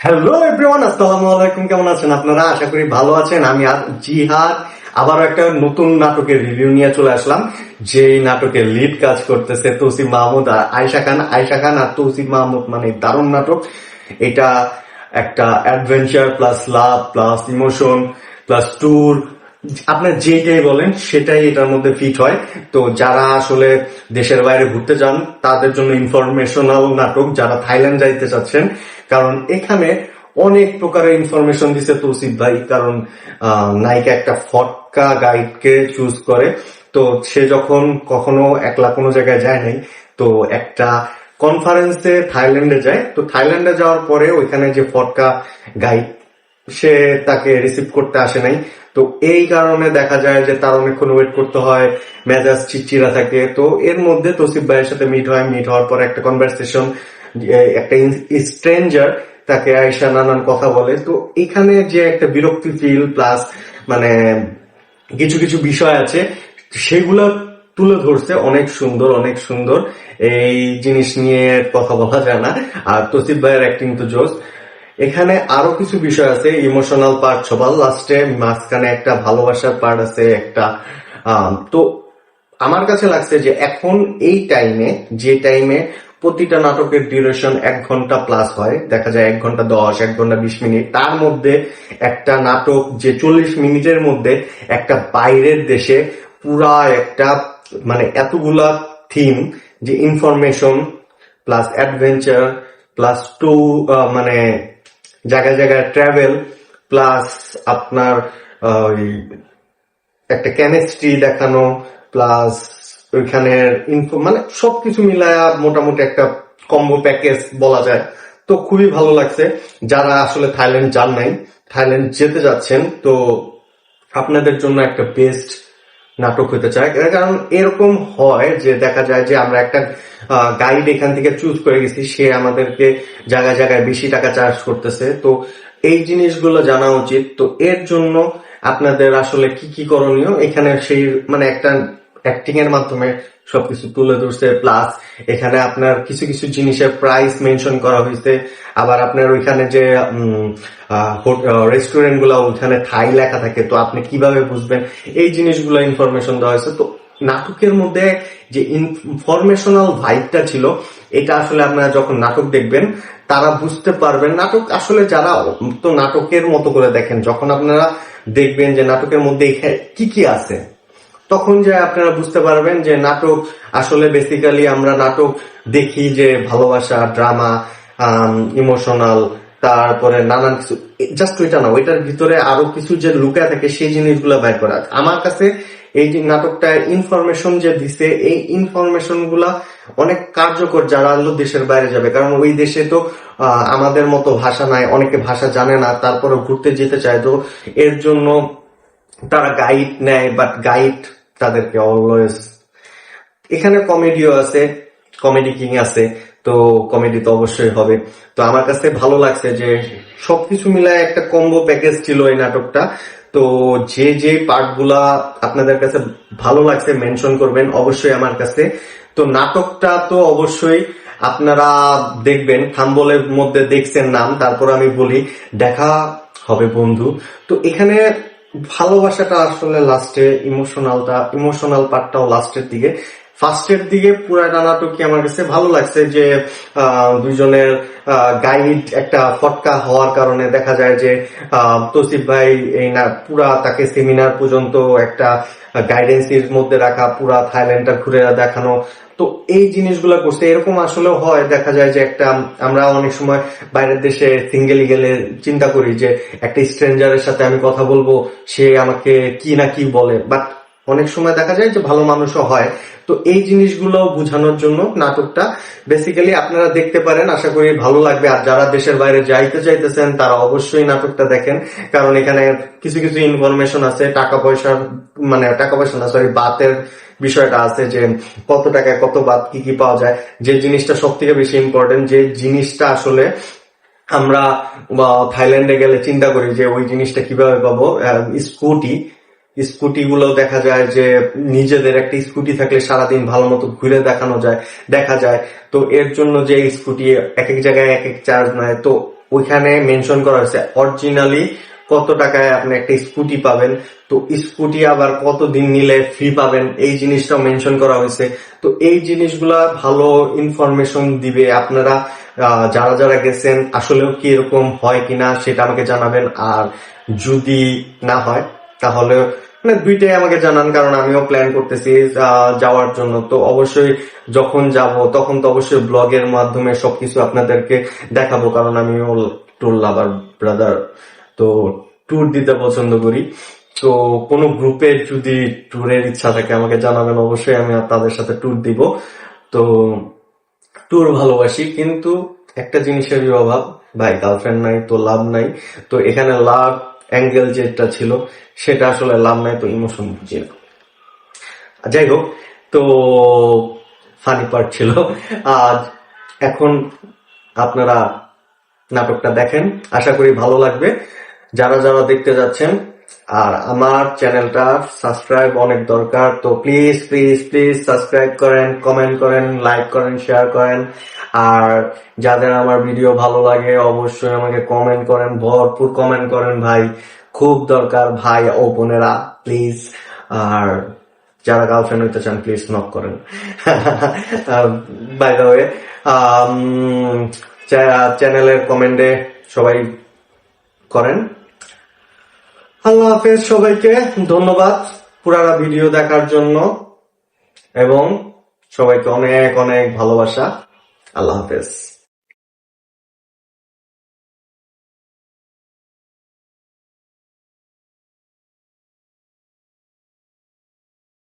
Hello everyone, আসসালামু আলাইকুম। কেমন আছেন আপনারা? আশা করি ভালো আছেন। আমি জিহাদ আবারও একটা নতুন নাটকের রিভিউ নিয়ে চলে আসলাম। যে নাটকের লিড কাজ করতেছে তৌসিফ মাহমুদ আর আয়েশা খান আর তৌসিফ মাহমুদ, মানে দারুণ নাটক এটা। একটা adventure plus love plus emotion plus tour, আপনার যেটাই বলেন সেটাই এটার মধ্যে ফিট হয়। তো যারা আসলে দেশের বাইরে ঘুরতে যান তাদের জন্য ইনফরমেশনাল নাটক, যারা থাইল্যান্ড যাইতে চাচ্ছেন, কারণ এখানে অনেক প্রকারের ইনফরমেশন দিছে তৌসিফ ভাই। কারণ নায়িকা একটা ফটকা গাইডকে চুজ করে, তো সে যখন কখনো একলা কোনো জায়গায় যায় নাই, তো একটা কনফারেন্সে থাইল্যান্ডে যায়। তো থাইল্যান্ডে যাওয়ার পরে ওইখানে যে ফটকা গাইড, সে তাকে রিসিভ করতে আসে নাই। তো এই কারণে দেখা যায় যে তার অনেকক্ষণ ওয়েট করতে হয়, মেজাজ চিড়চিড়া থাকে। তো এর মধ্যে তৌসিফ ভাইয়ের সাথে মিট হওয়ার পর একটা কনভারসেশন, একটা স্ট্রেঞ্জার তাকে আয়েশা নানান কথা বলে। তো এখানে যে একটা বিরক্তি ফিল প্লাস মানে কিছু কিছু বিষয় আছে সেগুলা তুলে ধরছে অনেক সুন্দর, অনেক সুন্দর। এই জিনিস নিয়ে কথা বলা যায় না। আর তৌসিফ ভাইয়ের অ্যাক্টিং তো জোস। এখানে আরো কিছু বিষয় আছে, ইমোশনাল পার্ট সবার লাস্টে, মাঝখানে একটা ভালোবাসার পার্ট আছে একটা। তো আমার কাছে লাগছে যে এখন এই টাইমে, যে টাইমে প্রতিটা নাটকের ডিউরেশন 1 ঘন্টা প্লাস হয়, দেখা যায় 1 ঘন্টা 10, 1 ঘন্টা 20 মিনিট, তার মধ্যে একটা নাটক যে 40 মিনিটের মধ্যে একটা বাইরের দেশে পুরা একটা মানে এতগুলা থিম, যে information plus adventure plus too, মানে জায়গায় জায়গায় ট্রাভেল প্লাস আপনার একটা কেমিস্ট্রি দেখানো প্লাস ওইখানের ইনফো, মানে সবকিছু মিলায়া মোটামুটি একটা কম্বো প্যাকেজ বলা যায়। তো খুবই ভালো লাগছে। যারা আসলে থাইল্যান্ড যান নাই, থাইল্যান্ড যেতে যাচ্ছেন, তো আপনাদের জন্য একটা বেস্ট নাটক হতে চায়। কারণ এরকম হয় যে দেখা যায় যে আমরা একটা গাইড এখান থেকে চুজ করে গেছি, সে আমাদেরকে জায়গায় জায়গায় বেশি টাকা চার্জ করতেছে। তো এই জিনিসগুলো জানা উচিত। তো এর জন্য আপনাদের আসলে কি কি করণীয়, এখানে সেই মানে একটা অ্যাক্টিং এর মাধ্যমে সবকিছু তুলে ধরছে। প্লাস এখানে আপনার কিছু কিছু জিনিসের প্রাইস মেনশন করা হয়েছে। আবার আপনার ওইখানে যে রেস্টুরেন্ট গুলা, ওইখানে থাই লেখা থাকে, তো আপনি কিভাবে বুঝবেন, এই জিনিসগুলো ইনফরমেশন দেওয়া হয়েছে। তো নাটকের মধ্যে যে ইনফরমেশনাল ভাইবটা ছিল, এটা আসলে আপনারা যখন নাটক দেখবেন তারা বুঝতে পারবেন। নাটক আসলে যারা তো নাটকের মতো করে দেখেন, যখন আপনারা দেখবেন যে নাটকের মধ্যে কি কি আছে, তখন যে আপনারা বুঝতে পারবেন যে নাটক আসলে বেসিক্যালি আমরা নাটক দেখি যে ভালোবাসা, ড্রামা, ইমোশনাল, তারপরে নানান কিছু, জাস্ট ওইটা না, ওইটার ভিতরে আরো কিছু যে লুকায় থাকে সেই জিনিসগুলো বের করা। আমার কাছে এই যে নাটকটা ইনফরমেশন যে দিছে, এই ইনফরমেশন গুলা অনেক কার্যকর যারা দেশের বাইরে যাবে। কারণ ওই দেশে তো আমাদের মতো ভাষা নাই, অনেকে ভাষা জানে না, তারপরে ঘুরতে যেতে চায়। তো এর জন্য তারা গাইড নেয়, বাট গাইড তাদেরকে অলওয়েজ, এখানে কমেডিও আছে, কমেডি কিং আছে, তো কমেডি তো অবশ্যই হবে। তো আমার কাছে ভালো লাগছে যে সবকিছু মিলায় একটা কম্বো প্যাকেজ ছিল এই নাটকটা। তো যে যে পার্ট গুলা আপনাদের কাছে ভালো লাগছে মেনশন করবেন অবশ্যই আমার কাছে। তো নাটকটা তো অবশ্যই আপনারা দেখবেন, থাম্বলের মধ্যে দেখছেন নাম, তারপর আমি বলি দেখা হবে বন্ধু। তো এখানে ভালোবাসাটা আসলে লাস্টে, ইমোশনাল পার্টটাও লাস্টের দিকে। ফার্স্টের দিকে পুরাটা নাটকই আমার কাছে ভালো লাগছে যে দুইজনের গাইড একটা ফটকা হওয়ার কারণে দেখা যায় যে তৌসিফ ভাই এই না পুরা তাকে সেমিনার পর্যন্ত একটা গাইডেন্সির মধ্যে রাখা, পুরা থাইল্যান্ডটা ঘুরে দেখানো। তো এই জিনিসগুলো করছে। এরকম আসলে হয়, দেখা যায় যে একটা, আমরা অনেক সময় বাইরের দেশে সিঙ্গেলি গেলে চিন্তা করি যে একটা স্ট্রেঞ্জারের সাথে আমি কথা বলবো, সে আমাকে কি না কি বলে, বাট অনেক সময় দেখা যায় যে ভালো মানুষও হয়। তো এই জিনিসগুলো বোঝানোর জন্য নাটকটা বেসিক্যালি আপনারা দেখতে পারেন, আশা করি ভালো লাগবে। আর যারা দেশের বাইরে যাইতে চাইতেছেন তারা অবশ্যই নাটকটা দেখেন, কারণ এখানে কিছু কিছু ইনফরমেশন আছে, টাকা পয়সা না, সরি, বাতের বিষয়টা আছে, যে কত টাকায় কত বাত কি কি পাওয়া যায়, যে জিনিসটা সব থেকে বেশি ইম্পর্টেন্ট, যে জিনিসটা আসলে আমরা থাইল্যান্ডে গেলে চিন্তা করি যে ওই জিনিসটা কিভাবে পাবো। স্কুটি গুলো দেখা যায় যে নিজেদের একটা স্কুটি থাকলে সারাদিন ভালো মতো ঘুরে দেখা যায়। তো এর জন্য যে স্কুটি এক এক জায়গায় এক এক চার্জ নেয়, তো ওইখানে মেনশন করা হয়েছে অরিজিনালি কত টাকায় আপনি একটা স্কুটি পাবেন, তো স্কুটি আবার কতদিন নিলে ফ্রি পাবেন এই জিনিসটাও মেনশন করা হয়েছে। তো এই জিনিসগুলা ভালো ইনফরমেশন দিবে। আপনারা যারা যারা গেছেন আসলেও কি এরকম হয় কিনা সেটা আমাকে জানাবেন, আর যদি না হয় তাহলে মানে দুইটাই আমাকে জানান, কারণ আমিও প্ল্যান করতেছি যাওয়ার জন্য। তো অবশ্যই যখন যাব তখন তো অবশ্যই ব্লগের মাধ্যমে সবকিছু আপনাদেরকে দেখাবো, কারণ আমিও ট্যুর লাভার ব্রাদার, তো ট্যুর দিতে পছন্দ করি। তো কোনো গ্রুপের যদি ট্যুরের ইচ্ছা থাকে আমাকে জানাবেন, অবশ্যই আমি তাদের সাথে ট্যুর দিব। তো ট্যুর ভালোবাসি, কিন্তু একটা জিনিসেরই অভাব ভাই, গার্লফ্রেন্ড নাই তো লাভ নাই। তো এখানে লাভ অ্যাঙ্গেল যেটা ছিল সেটা আসলে লাভ নাই, তো ইমোশন বুঝি না। যাই হোক, তো ফানি পার্ট ছিল। আর এখন আপনারা নাটকটা দেখেন, আশা করি ভালো লাগবে যারা যারা দেখতে যাচ্ছেন। আর আমার চ্যানেলটা সাবস্ক্রাইব অনেক দরকার, তো প্লিজ প্লিজ প্লিজ সাবস্ক্রাইব করেন, কমেন্ট করেন, লাইক করেন, শেয়ার করেন। আর যাদের আমার ভিডিও ভালো লাগে অবশ্যই আমাকে কমেন্ট করেন, ভরপুর কমেন্ট করেন ভাই, খুব দরকার ভাই ও বোনেরা, প্লিজ। আর যারা গার্লফ্রেন্ড হইতে চান প্লিজ নক করেন। বাই দ্য ওয়ে, চ্যানেলের কমেন্টে সবাই করেন। আল্লাহ হাফেজ সবাইকে, ধন্যবাদ পুরাটা ভিডিও দেখার জন্য, এবং সবাইকে অনেক অনেক ভালোবাসা। আল্লাহ হাফেজ।